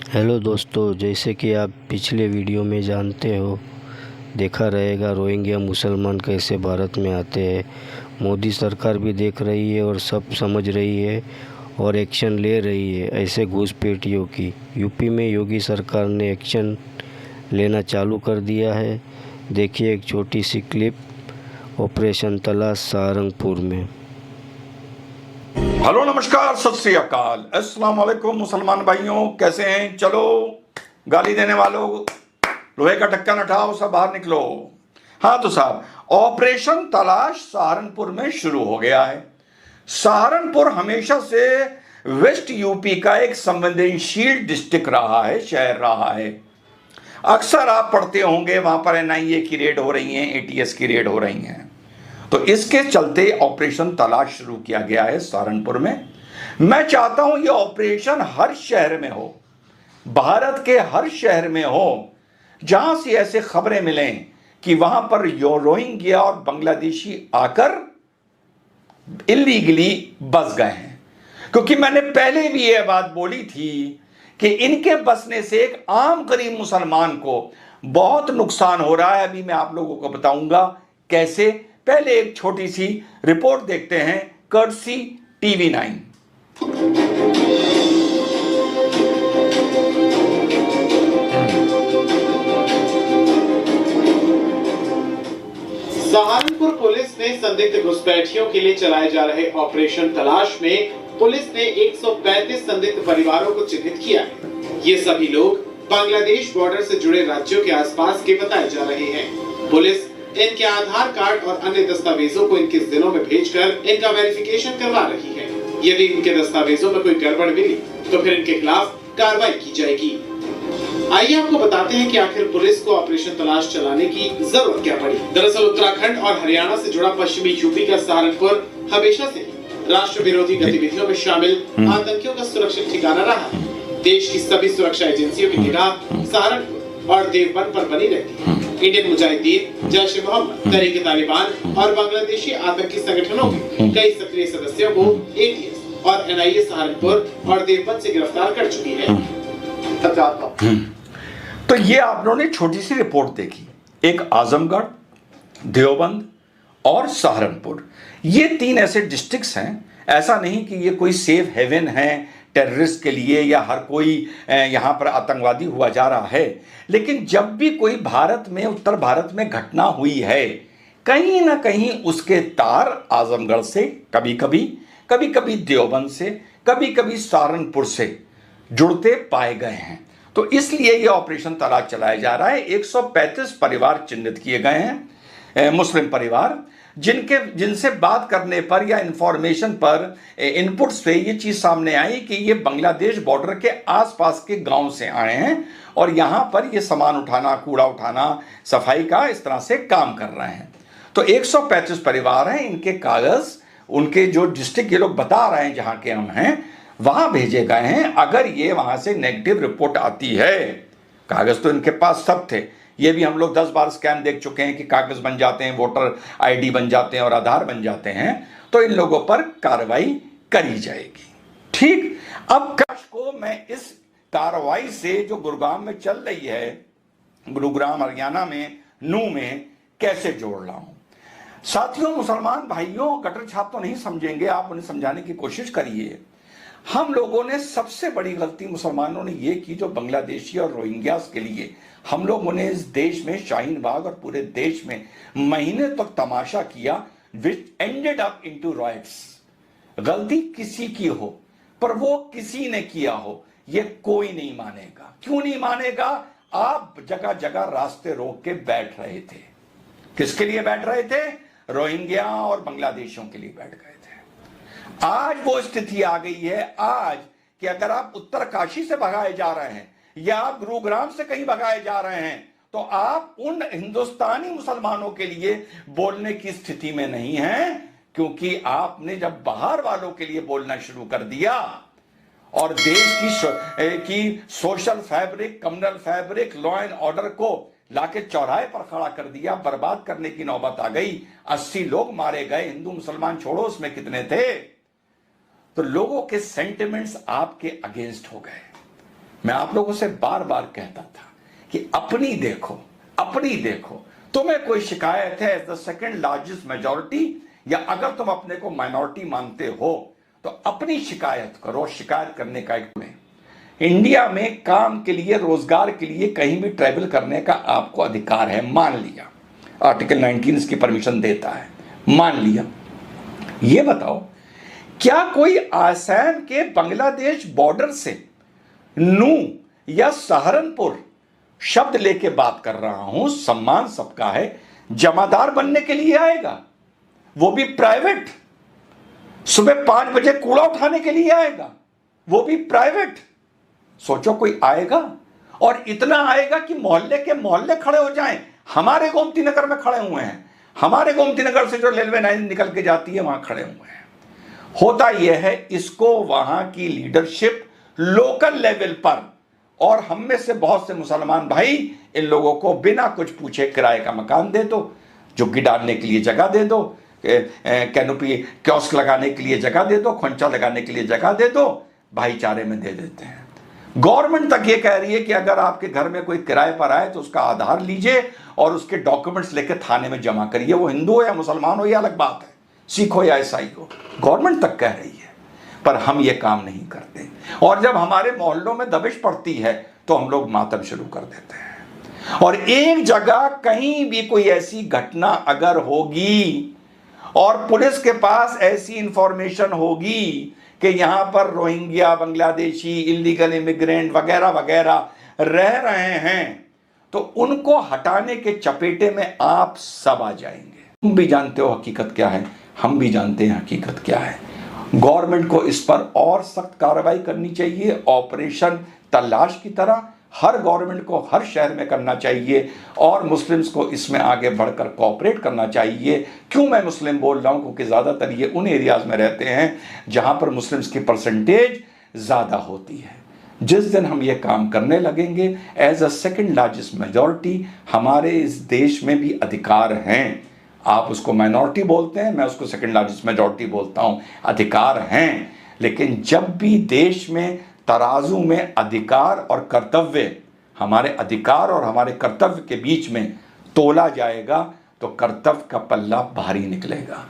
Hello दोस्तों, जैसे कि आप पिछले वीडियो में जानते हो, देखा रहेगा रोहिंग्या मुसलमान कैसे भारत में आते हैं। मोदी सरकार भी देख रही है और सब समझ रही है और एक्शन ले रही है ऐसे घुसपैठियों की। यूपी में योगी सरकार ने एक्शन लेना चालू कर दिया है। देखिए एक छोटी सी क्लिप, ऑपरेशन तलाश सहारनपुर में। हेलो, नमस्कार, सत श्री अकाल, अस्सलाम वालेकुम मुसलमान भाइयों, कैसे हैं? चलो, गाली देने वालों, लोहे का ढक्कन उठाओ, सब बाहर निकलो। हाँ तो साहब, ऑपरेशन तलाश सहारनपुर में शुरू हो गया है। सहारनपुर हमेशा से वेस्ट यूपी का एक संवेदनशील डिस्ट्रिक्ट रहा है, शहर रहा है। अक्सर आप पढ़ते होंगे वहां पर एनआईए की रेड हो रही है, एटीएस की रेड हो रही है। तो इसके चलते ऑपरेशन तलाश शुरू किया गया है सहारनपुर में। मैं चाहता हूं यह ऑपरेशन हर शहर में हो, भारत के हर शहर में हो, जहां से ऐसे खबरें मिलें कि वहां पर रोहिंग्या और बांग्लादेशी आकर इलीगली बस गए हैं। क्योंकि मैंने पहले भी यह बात बोली थी कि इनके बसने से एक आम गरीब मुसलमान को बहुत नुकसान हो रहा है। अभी मैं आप लोगों को बताऊंगा कैसे। पहले एक छोटी सी रिपोर्ट देखते हैं, कर्टसी TV9। सहारनपुर पुलिस ने संदिग्ध घुसपैठियों के लिए चलाए जा रहे ऑपरेशन तलाश में पुलिस ने 135 संदिग्ध परिवारों को चिन्हित किया है। ये सभी लोग बांग्लादेश बॉर्डर से जुड़े राज्यों के आसपास के बताए जा रहे हैं। पुलिस इनके आधार कार्ड और अन्य दस्तावेजों को इनके जिलों में भेजकर इनका वेरिफिकेशन करवा रही है। यदि इनके दस्तावेजों में कोई गड़बड़ मिली तो फिर इनके खिलाफ कार्रवाई की जाएगी। आइए आपको बताते हैं कि आखिर पुलिस को ऑपरेशन तलाश चलाने की जरूरत क्या पड़ी। दरअसल उत्तराखंड और हरियाणा से जुड़ा पश्चिमी यूपी का सहारनपुर हमेशा से राष्ट्र विरोधी गतिविधियों में शामिल आतंकियों का सुरक्षित ठिकाना रहा है। देश की सभी सुरक्षा एजेंसियों की निगाह सहारनपुर और देवबंद पर बनी रहती है। इंडियन मुजाहिदीन, जैश ए मोहम्मद, तहरीक तालिबान और बांग्लादेशी आतंकी संगठनों के कई सक्रिय सदस्यों को एटीएस और एनआईए सहारनपुर और देवबंद से गिरफ्तार कर चुकी है। तो ये आप लोगों ने छोटी सी रिपोर्ट देखी। एक आजमगढ़, देवबंद और सहारनपुर, ये 3 ऐसे डिस्ट्रिक्ट्स हैं। ऐसा नहीं कि ये कोई सेफ हेवन है टेररिस्ट के लिए या हर कोई यहाँ पर आतंकवादी हुआ जा रहा है। लेकिन जब भी कोई भारत में, उत्तर भारत में घटना हुई है, कहीं ना कहीं उसके तार आजमगढ़ से, कभी कभी देवबंद से, कभी कभी सहारनपुर से जुड़ते पाए गए हैं। तो इसलिए यह ऑपरेशन तलाश चलाया जा रहा है। 135 परिवार चिन्हित किए गए हैं, मुस्लिम परिवार, जिनसे बात करने पर या इंफॉर्मेशन पर, इनपुट्स पे ये चीज सामने आई कि ये बांग्लादेश बॉर्डर के आसपास के गांव से आए हैं और यहां पर ये सामान उठाना, कूड़ा उठाना, सफाई का इस तरह से काम कर रहे हैं। तो 135 परिवार हैं। इनके कागज, उनके जो डिस्ट्रिक्ट ये लोग बता रहे हैं जहां के हम हैं, वहां भेजे गए हैं। अगर ये वहां से नेगेटिव रिपोर्ट आती है, कागज तो इनके पास सब थे, ये भी हम लोग 10 बार स्कैम देख चुके हैं कि कागज बन जाते हैं, वोटर आईडी बन जाते हैं और आधार बन जाते हैं, तो इन लोगों पर कार्रवाई करी जाएगी। ठीक, अब काश को मैं इस कार्रवाई से जो गुरुग्राम में चल रही है, गुरुग्राम हरियाणा में, नू में, कैसे जोड़ रहा हूं। साथियों, मुसलमान भाइयों, कटर छाप तो नहीं समझेंगे, आप उन्हें समझाने की कोशिश करिए। हम लोगों ने सबसे बड़ी गलती मुसलमानों ने यह की, जो बांग्लादेशी और रोहिंग्यास के लिए हम लोगों ने इस देश में, शाहीन बाग और पूरे देश में महीने तक तमाशा किया, विच एंडेड अप इनटू रॉयट्स। गलती किसी की हो, पर वो किसी ने किया हो, ये कोई नहीं मानेगा। क्यों नहीं मानेगा? आप जगह जगह रास्ते रोक के बैठ रहे थे। किसके लिए बैठ रहे थे? रोहिंग्या और बांग्लादेशियों के लिए बैठ गए थे। आज वो स्थिति आ गई है आज कि अगर आप उत्तर काशी से भगाए जा रहे हैं या आप गुरुग्राम से कहीं भगाए जा रहे हैं, तो आप उन हिंदुस्तानी मुसलमानों के लिए बोलने की स्थिति में नहीं हैं, क्योंकि आपने जब बाहर वालों के लिए बोलना शुरू कर दिया और देश की social fabric, communal fabric, law and order को लाके चौराहे पर खड़ा कर दिया, बर्बाद करने की नौबत आ गई। 80 लोग मारे गए, हिंदू मुसलमान छोड़ो उसमें कितने थे। तो लोगों के सेंटिमेंट्स आपके अगेंस्ट हो गए। मैं आप लोगों से बार बार कहता था कि अपनी देखो, तुम्हें कोई शिकायत है as the second largest majority, या अगर तुम अपने को माइनॉरिटी मानते हो तो अपनी शिकायत करो। शिकायत करने का एक में इंडिया में काम के लिए, रोजगार के लिए कहीं भी ट्रैवल करने का आपको अधिकार है, मान लिया। आर्टिकल 19 इसकी परमिशन देता है, मान लिया। ये बताओ, क्या कोई आसाम के बांग्लादेश बॉर्डर से नू या सहारनपुर शब्द लेके बात कर रहा हूं, सम्मान सबका है, जमादार बनने के लिए आएगा? वो भी प्राइवेट। सुबह 5 बजे कूड़ा उठाने के लिए आएगा, वो भी प्राइवेट। सोचो कोई आएगा? और इतना आएगा कि मोहल्ले के मोहल्ले खड़े हो जाएं। हमारे गोमती नगर में खड़े हुए हैं, हमारे गोमती नगर से जो रेलवे लाइन निकल के जाती है वहां खड़े हुए हैं। होता यह है, इसको वहां की लीडरशिप लोकल लेवल पर, और हम में से बहुत से मुसलमान भाई इन लोगों को बिना कुछ पूछे किराए का मकान दे दो, झुग्गी डालने के लिए जगह दे दो, कैनोपी कियोस्क लगाने के लिए जगह दे दो, खोंचा लगाने के लिए जगह दे दो, भाईचारे में दे देते हैं। गवर्नमेंट तक ये कह रही है कि अगर आपके घर में कोई किराए पर आए तो उसका आधार लीजिए और उसके डॉक्यूमेंट्स लेकर थाने में जमा करिए। वो हिंदू हो या मुसलमान हो या अलग बात है, सिख हो या ईसाई हो, गवर्नमेंट तक कह रही है, पर हम ये काम नहीं करते। और जब हमारे मोहल्लों में दबिश पड़ती है तो हम लोग मातम शुरू कर देते हैं। और एक जगह कहीं भी कोई ऐसी घटना अगर होगी और पुलिस के पास ऐसी इंफॉर्मेशन होगी कि यहां पर रोहिंग्या, बांग्लादेशी, इलीगल इमिग्रेंट वगैरह वगैरह रह रहे हैं, तो उनको हटाने के चपेटे में आप सब आ जाएंगे। तुम भी जानते हो हकीकत क्या है, हम भी जानते हैं हकीकत क्या है। गवर्नमेंट को इस पर और सख्त कार्रवाई करनी चाहिए, ऑपरेशन तलाश की तरह हर गवर्नमेंट को हर शहर में करना चाहिए, और मुस्लिम्स को इसमें आगे बढ़कर कोऑपरेट करना चाहिए। क्यों मैं मुस्लिम बोल रहा हूं? क्योंकि ज़्यादातर ये उन एरियाज़ में रहते हैं जहां पर मुस्लिम्स की परसेंटेज ज़्यादा होती है। जिस दिन हम ये काम करने लगेंगे, as a second largest majority हमारे इस देश में भी अधिकार हैं। आप उसको माइनॉरिटी बोलते हैं, मैं उसको सेकेंड लार्जेस्ट मेजॉरिटी बोलता हूं, अधिकार हैं। लेकिन जब भी देश में तराजू में अधिकार और कर्तव्य, हमारे अधिकार और हमारे कर्तव्य के बीच में तोला जाएगा तो कर्तव्य का पल्ला भारी निकलेगा।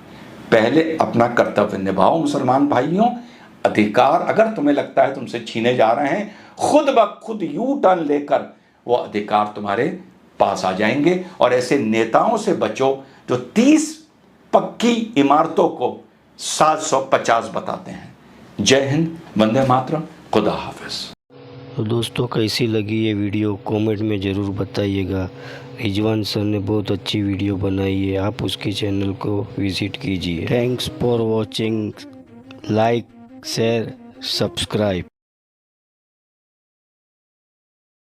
पहले अपना कर्तव्य निभाओ मुसलमान भाइयों। अधिकार अगर तुम्हें लगता है तुमसे छीने जा रहे हैं, खुद ब खुद यू टर्न लेकर वो अधिकार तुम्हारे पास आ जाएंगे। और ऐसे नेताओं से बचो जो 30 पक्की इमारतों को 750 बताते हैं। जय हिंद, वंदे मातरम, खुदा हाफिज। तो दोस्तों, कैसी लगी ये वीडियो कमेंट में ज़रूर बताइएगा। रिजवान सर ने बहुत अच्छी वीडियो बनाई है, आप उसके चैनल को विज़िट कीजिए। Thanks for watching, like, share, subscribe.